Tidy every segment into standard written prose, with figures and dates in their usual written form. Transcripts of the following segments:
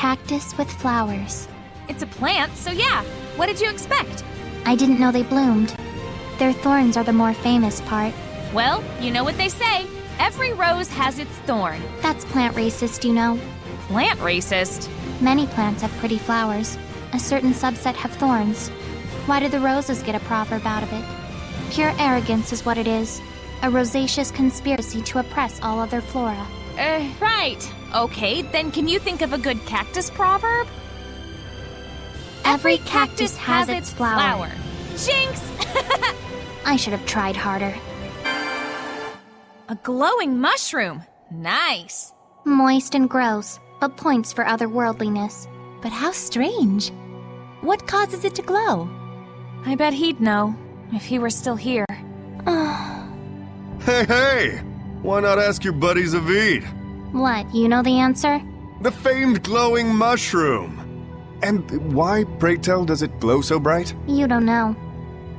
cactus with flowers. It's a plant, so yeah. What did you expect? I didn't know they bloomed. Their thorns are the more famous part. Well, you know what they say. Every rose has its thorn. That's plant racist, you know. Plant racist? Many plants have pretty flowers. A certain subset have thorns. Why do the roses get a proverb out of it? Pure arrogance is what it is. A rosaceous conspiracy to oppress all other flora. Right. Okay, then can you think of a good cactus proverb? Every cactus has its flower. Jinx! I should have tried harder. A glowing mushroom. Nice. Moist and gross, but points for otherworldliness. But how strange. What causes it to glow? I bet he'd know, if he were still here. Hey! Why not ask your buddy Zavid? What, you know the answer? The famed glowing mushroom! And why, pray tell, does it glow so bright? You don't know.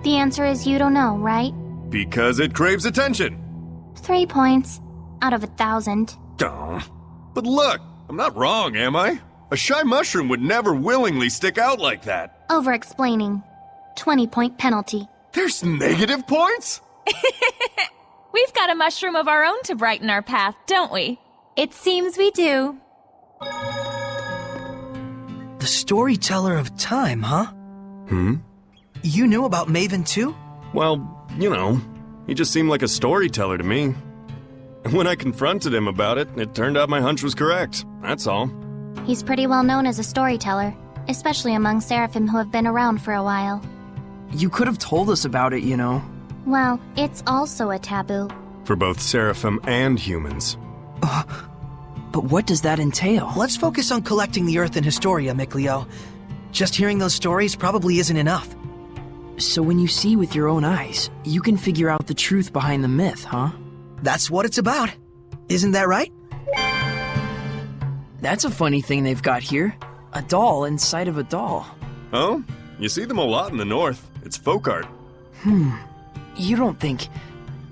The answer is you don't know, right? Because it craves attention! 3 points out of 1,000. Duh. But look, I'm not wrong, am I? A shy mushroom would never willingly stick out like that. Over-explaining. 20-point penalty. There's negative points? We've got a mushroom of our own to brighten our path, don't we? It seems we do. The storyteller of time, huh? Hmm? You knew about Maven too? Well, you know, he just seemed like a storyteller to me. When I confronted him about it, it turned out my hunch was correct. That's all. He's pretty well known as a storyteller, especially among Seraphim who have been around for a while. You could have told us about it, you know. Well, it's also a taboo. For both Seraphim and humans. But what does that entail? Let's focus on collecting the Earth in Historia, Mikleo. Just hearing those stories probably isn't enough. So when you see with your own eyes, you can figure out the truth behind the myth, huh? That's what it's about. Isn't that right? That's a funny thing they've got here. A doll inside of a doll. Oh? You see them a lot in the north. It's folk art. You don't think...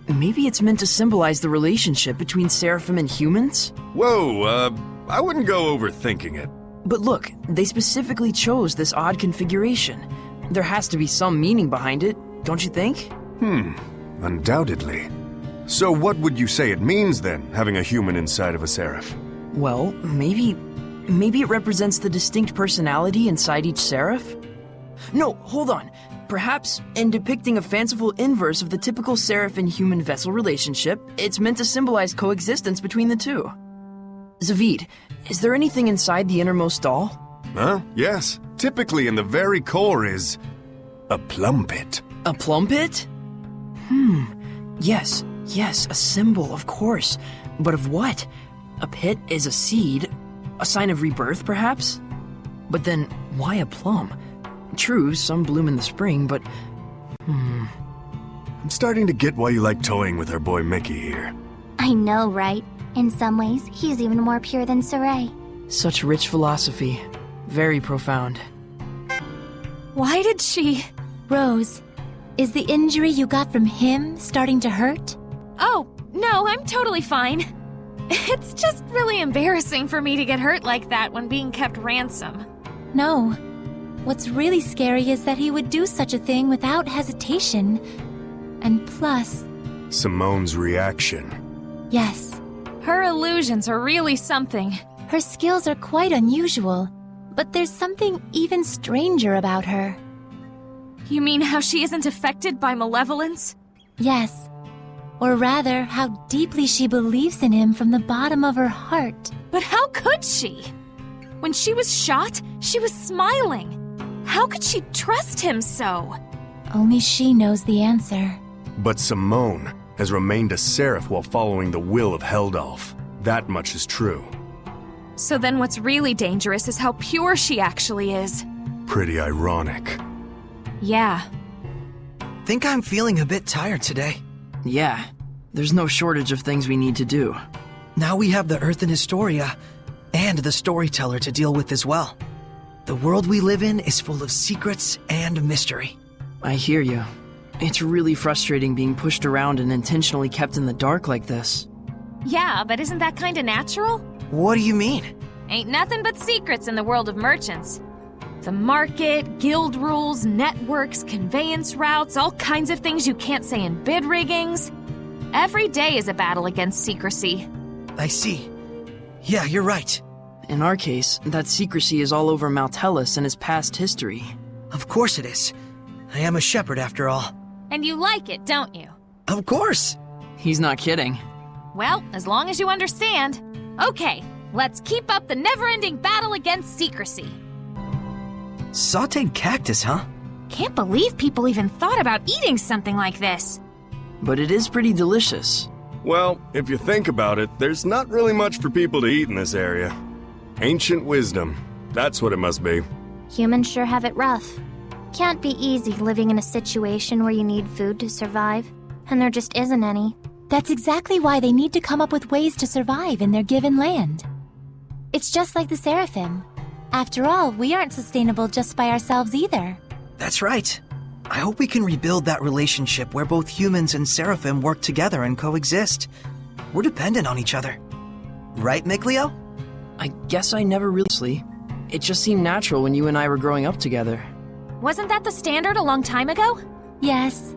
Maybe it's meant to symbolize the relationship between Seraphim and humans? Whoa, I wouldn't go overthinking it. But look, they specifically chose this odd configuration. There has to be some meaning behind it, don't you think? Undoubtedly. So what would you say it means then, having a human inside of a seraph? Well, maybe it represents the distinct personality inside each seraph? No, hold on. Perhaps, in depicting a fanciful inverse of the typical seraph and human vessel relationship, it's meant to symbolize coexistence between the two. Zavid, is there anything inside the innermost doll? Yes. Typically in the very core is... a plum pit. A plum pit? Yes, a symbol, of course. But of what? A pit is a seed, a sign of rebirth, perhaps? But then, why a plum? True, some bloom in the spring, but... I'm starting to get why you like toying with our boy Mickey here. I know, right? In some ways, he's even more pure than Saray. Such rich philosophy. Very profound. Why did she... Rose, is the injury you got from him starting to hurt? Oh, no, I'm totally fine. It's just really embarrassing for me to get hurt like that when being kept ransom. No. What's really scary is that he would do such a thing without hesitation. And plus... Simone's reaction. Yes, Her illusions are really something. her skills are quite unusual, but there's something even stranger about her. You mean how she isn't affected by malevolence? Yes, or rather, how deeply she believes in him from the bottom of her heart. But how could she? When she was shot, she was smiling. How could she trust him so? Only she knows the answer. But Simone has remained a seraph while following the will of Heldalf. That much is true. So then what's really dangerous is how pure she actually is. Pretty ironic. Yeah. Think I'm feeling a bit tired today. Yeah, there's no shortage of things we need to do. Now we have the Earth in Historia, and the storyteller to deal with as well. The world we live in is full of secrets and mystery. I hear you. It's really frustrating being pushed around and intentionally kept in the dark like this. Yeah, but isn't that kinda natural? What do you mean? Ain't nothing but secrets in the world of merchants. The market, guild rules, networks, conveyance routes, all kinds of things you can't say in bid riggings. Every day is a battle against secrecy. I see. Yeah, you're right. In our case, that secrecy is all over Maltellus and his past history. Of course it is. I am a shepherd after all. And you like it, don't you? Of course! He's not kidding. Well, as long as you understand. Okay, let's keep up the never-ending battle against secrecy. Sautéed cactus, huh? Can't believe people even thought about eating something like this. But it is pretty delicious. Well, if you think about it, there's not really much for people to eat in this area. Ancient wisdom. That's what it must be. Humans sure have it rough. Can't be easy living in a situation where you need food to survive, and there just isn't any. That's exactly why they need to come up with ways to survive in their given land. It's just like the Seraphim. After all, we aren't sustainable just by ourselves either. That's right. I hope we can rebuild that relationship where both humans and Seraphim work together and coexist. We're dependent on each other. Right, Mikleo? I guess I never really... It just seemed natural when you and I were growing up together. Wasn't that the standard a long time ago? Yes.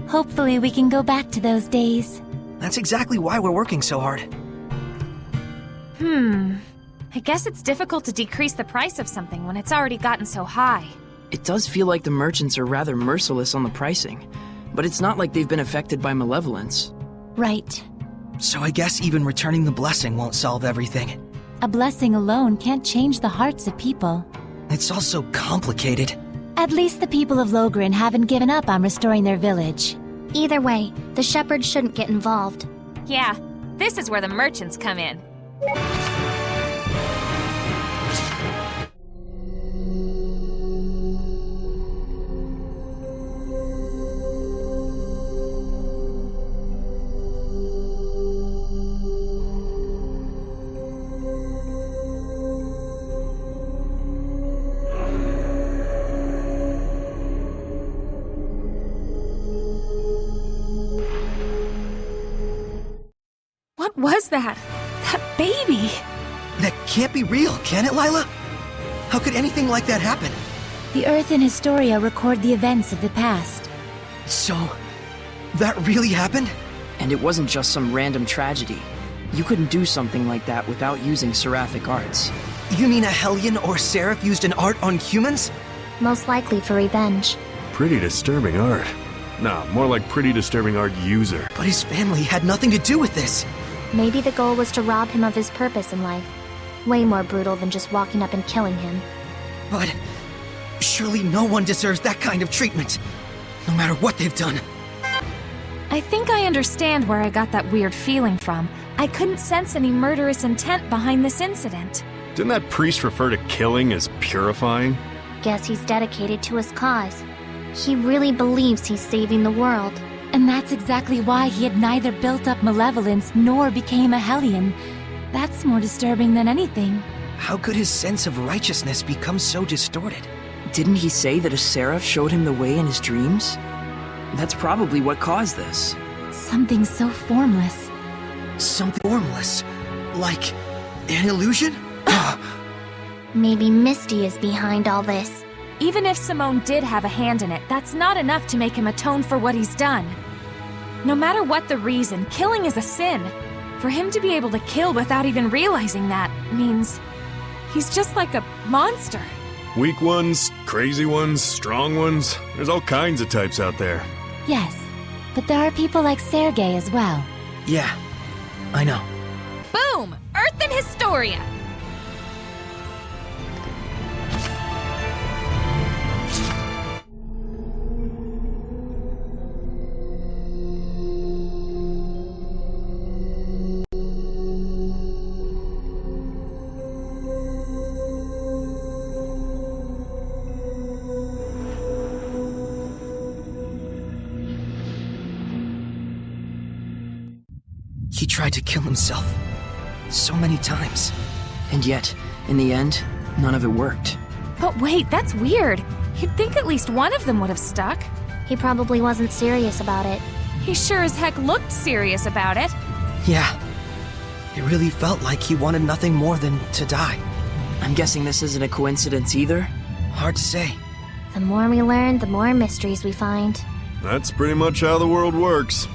Hopefully we can go back to those days. That's exactly why we're working so hard. I guess it's difficult to decrease the price of something when it's already gotten so high. It does feel like the merchants are rather merciless on the pricing, but it's not like they've been affected by malevolence. Right. So I guess even returning the blessing won't solve everything. A blessing alone can't change the hearts of people. It's all so complicated. At least the people of Logren haven't given up on restoring their village. Either way, the shepherds shouldn't get involved. Yeah, this is where the merchants come in. What was that? That baby! That can't be real, can it, Lila? How could anything like that happen? The Earth and Historia record the events of the past. So, that really happened? And it wasn't just some random tragedy. You couldn't do something like that without using seraphic arts. You mean a Hellion or Seraph used an art on humans? Most likely for revenge. Pretty disturbing art. Nah, more like pretty disturbing art user. But his family had nothing to do with this. Maybe the goal was to rob him of his purpose in life. Way more brutal than just walking up and killing him. But surely no one deserves that kind of treatment, no matter what they've done. I think I understand where I got that weird feeling from. I couldn't sense any murderous intent behind this incident. Didn't that priest refer to killing as purifying? Guess he's dedicated to his cause. He really believes he's saving the world. And that's exactly why he had neither built up malevolence nor became a Hellion. That's more disturbing than anything. How could his sense of righteousness become so distorted? Didn't he say that a seraph showed him the way in his dreams? That's probably what caused this. Something so formless. Something formless. Like an illusion? Maybe Misty is behind all this. Even if Simone did have a hand in it, that's not enough to make him atone for what he's done. No matter what the reason, killing is a sin. For him to be able to kill without even realizing that means he's just like a monster. Weak ones, crazy ones, strong ones. There's all kinds of types out there. Yes, but there are people like Sergei as well. Yeah, I know. Boom! Earth and Historia! He tried to kill himself. So many times. And yet, in the end, none of it worked. But wait, that's weird. You'd think at least one of them would have stuck. He probably wasn't serious about it. He sure as heck looked serious about it. Yeah. It really felt like he wanted nothing more than to die. I'm guessing this isn't a coincidence either? Hard to say. The more we learn, the more mysteries we find. That's pretty much how the world works.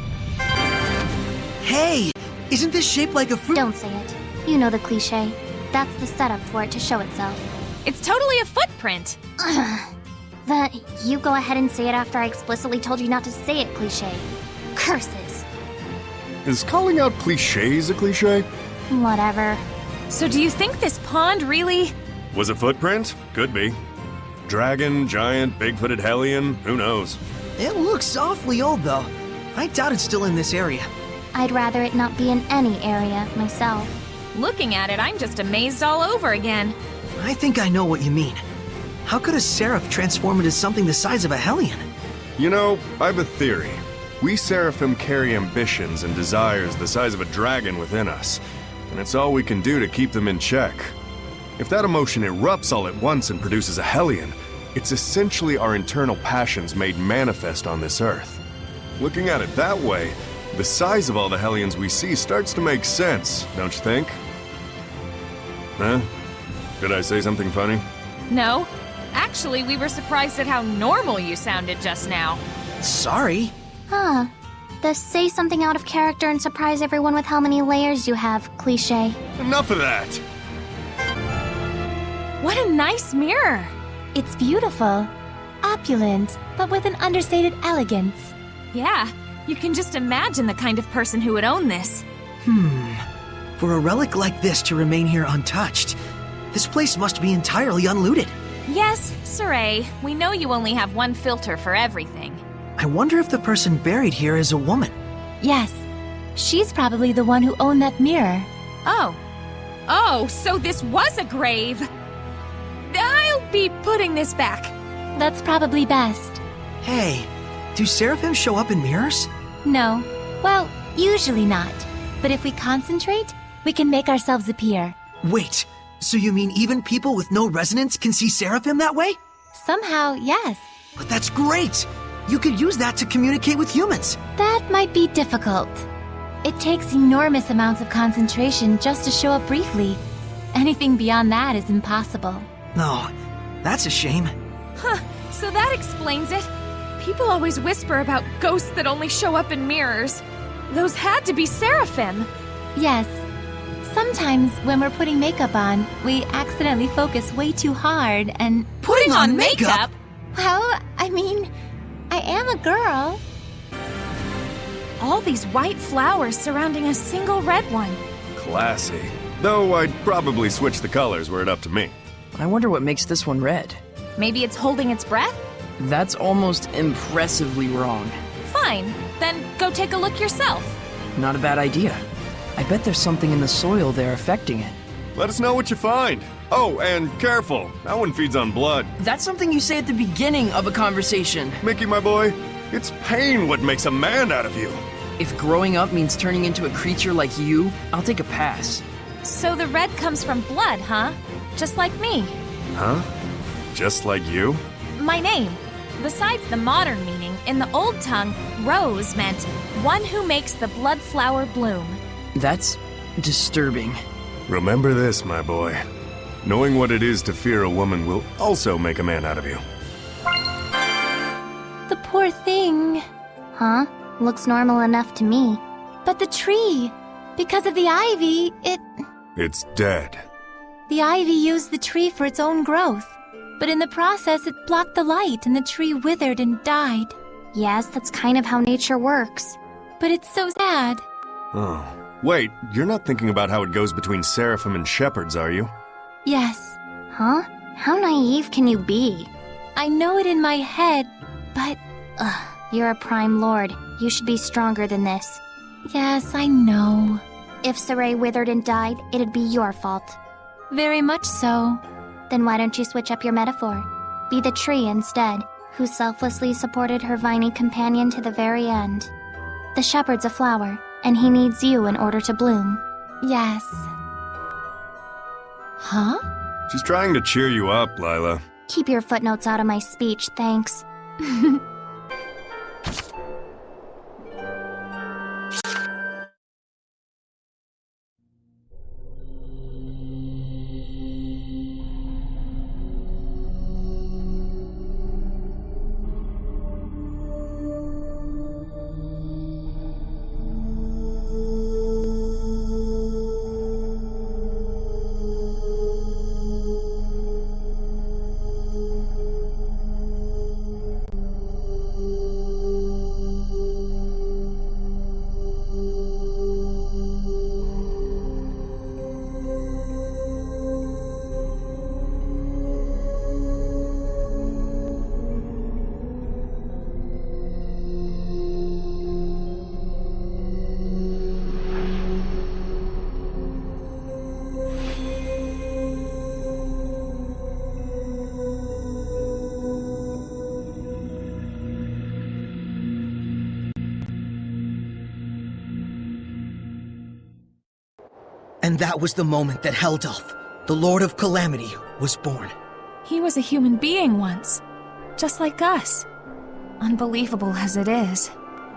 Hey! Isn't this shaped like a fruit? Don't say it. You know the cliche. That's the setup for it to show itself. It's totally a footprint. You go ahead and say it after I explicitly told you not to say it, cliche. Curses. Is calling out cliches a cliche? Whatever. So do you think this pond really... Was a footprint? Could be. Dragon, giant, big-footed hellion, who knows? It looks awfully old, though. I doubt it's still in this area. I'd rather it not be in any area, myself. Looking at it, I'm just amazed all over again. I think I know what you mean. How could a seraph transform into something the size of a hellion? You know, I have a theory. We seraphim carry ambitions and desires the size of a dragon within us, and it's all we can do to keep them in check. If that emotion erupts all at once and produces a hellion, it's essentially our internal passions made manifest on this earth. Looking at it that way, the size of all the hellions we see starts to make sense, don't you think? Huh? Did I say something funny? No. Actually, we were surprised at how normal you sounded just now. Sorry. Huh. The say something out of character and surprise everyone with how many layers you have cliche. Enough of that! What a nice mirror! It's beautiful, opulent, but with an understated elegance. Yeah, you can just imagine the kind of person who would own this. For a relic like this to remain here untouched, this place must be entirely unlooted. Yes, Saray, we know you only have one filter for everything. I wonder if the person buried here is a woman. Yes, she's probably the one who owned that mirror. Oh, so this was a grave. I'll be putting this back. That's probably best. Hey, do seraphim show up in mirrors? No. Well, usually not. But if we concentrate, we can make ourselves appear. Wait, so you mean even people with no resonance can see seraphim that way? Somehow, yes. But that's great! You could use that to communicate with humans. That might be difficult. It takes enormous amounts of concentration just to show up briefly. Anything beyond that is impossible. No, that's a shame. Huh, so that explains it. People always whisper about ghosts that only show up in mirrors. Those had to be seraphim. Yes. Sometimes when we're putting makeup on, we accidentally focus way too hard and... Putting on makeup? Well, I mean, I am a girl. All these white flowers surrounding a single red one. Classy. Though I'd probably switch the colors were it up to me. I wonder what makes this one red. Maybe it's holding its breath? That's almost impressively wrong. Fine, then go take a look yourself. Not a bad idea. I bet there's something in the soil there affecting it. Let us know what you find. Oh, and careful. That one feeds on blood. That's something you say at the beginning of a conversation. Mickey, my boy, it's pain what makes a man out of you. If growing up means turning into a creature like you, I'll take a pass. So the red comes from blood, huh? Just like me. Huh? Just like you? My name. Besides the modern meaning, in the old tongue, rose meant one who makes the blood flower bloom. That's disturbing. Remember this, my boy. Knowing what it is to fear a woman will also make a man out of you. The poor thing. Huh? Looks normal enough to me. But the tree, because of the ivy, It's dead. The ivy used the tree for its own growth. But in the process, it blocked the light and the tree withered and died. Yes, that's kind of how nature works. But it's so sad. Oh. Wait, you're not thinking about how it goes between seraphim and shepherds, are you? Yes, Huh? How naive can you be? I know it in my head, but You're a prime lord. You should be stronger than this. yes, I know. If Saray withered and died, it'd be your fault. Very much so. Then why don't you switch up your metaphor? Be the tree instead, who selflessly supported her viney companion to the very end. The shepherd's a flower, and he needs you in order to bloom. Yes. Huh? She's trying to cheer you up, Lila. Keep your footnotes out of my speech, thanks. And that was the moment that Heldalf, the Lord of Calamity, was born. He was a human being once, just like us. Unbelievable as it is.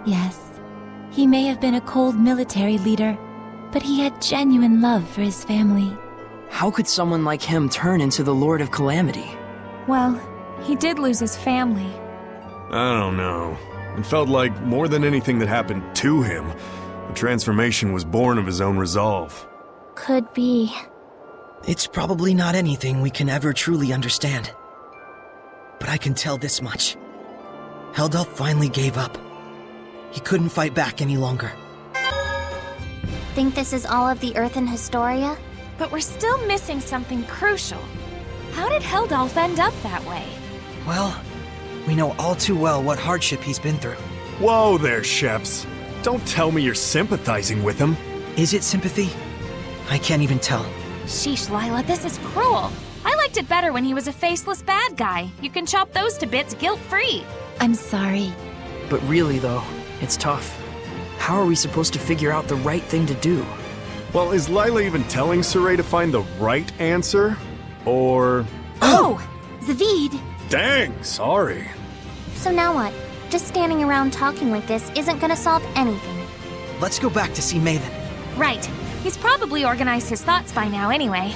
Yes, he may have been a cold military leader, but he had genuine love for his family. How could someone like him turn into the Lord of Calamity? Well, he did lose his family. I don't know. It felt like more than anything that happened to him, the transformation was born of his own resolve. Could be. It's probably not anything we can ever truly understand. But I can tell this much. Heldalf finally gave up. He couldn't fight back any longer. Think this is all of the Earthen Historia? But we're still missing something crucial. How did Heldalf end up that way? Well, we know all too well what hardship he's been through. Whoa there, Sheps. Don't tell me you're sympathizing with him. Is it sympathy? I can't even tell. Sheesh, Lila, this is cruel. I liked it better when he was a faceless bad guy. You can chop those to bits guilt-free. I'm sorry. But really, though, it's tough. How are we supposed to figure out the right thing to do? Well, is Lila even telling Saray to find the right answer? Or... Oh! Zavid! Dang, sorry. So now what? Just standing around talking like this isn't gonna solve anything. Let's go back to see Maven. Right. He's probably organized his thoughts by now anyway.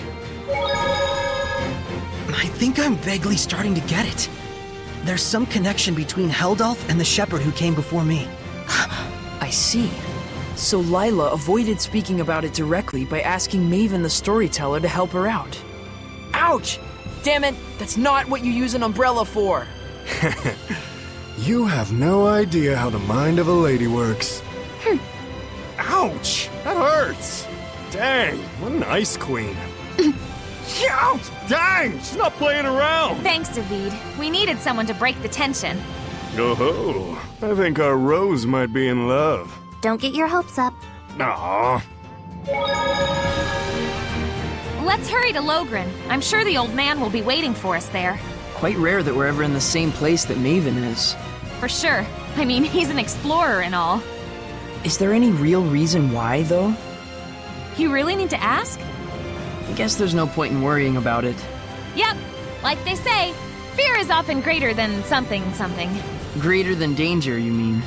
I think I'm vaguely starting to get it. There's some connection between Heldalf and the shepherd who came before me. I see. So Lila avoided speaking about it directly by asking Maven the storyteller to help her out. Ouch! Damn it, that's not what you use an umbrella for! You have no idea how the mind of a lady works. Ouch! That hurts! Dang, what an ice queen. Ouch! Dang, she's not playing around! Thanks, David. We needed someone to break the tension. Oh, I think our Rose might be in love. Don't get your hopes up. Aww. Let's hurry to Logren. I'm sure the old man will be waiting for us there. Quite rare that we're ever in the same place that Maven is. For sure. I mean, he's an explorer and all. Is there any real reason why, though? You really need to ask? I guess there's no point in worrying about it. Yep. Like they say, fear is often greater than something. Greater than danger, you mean?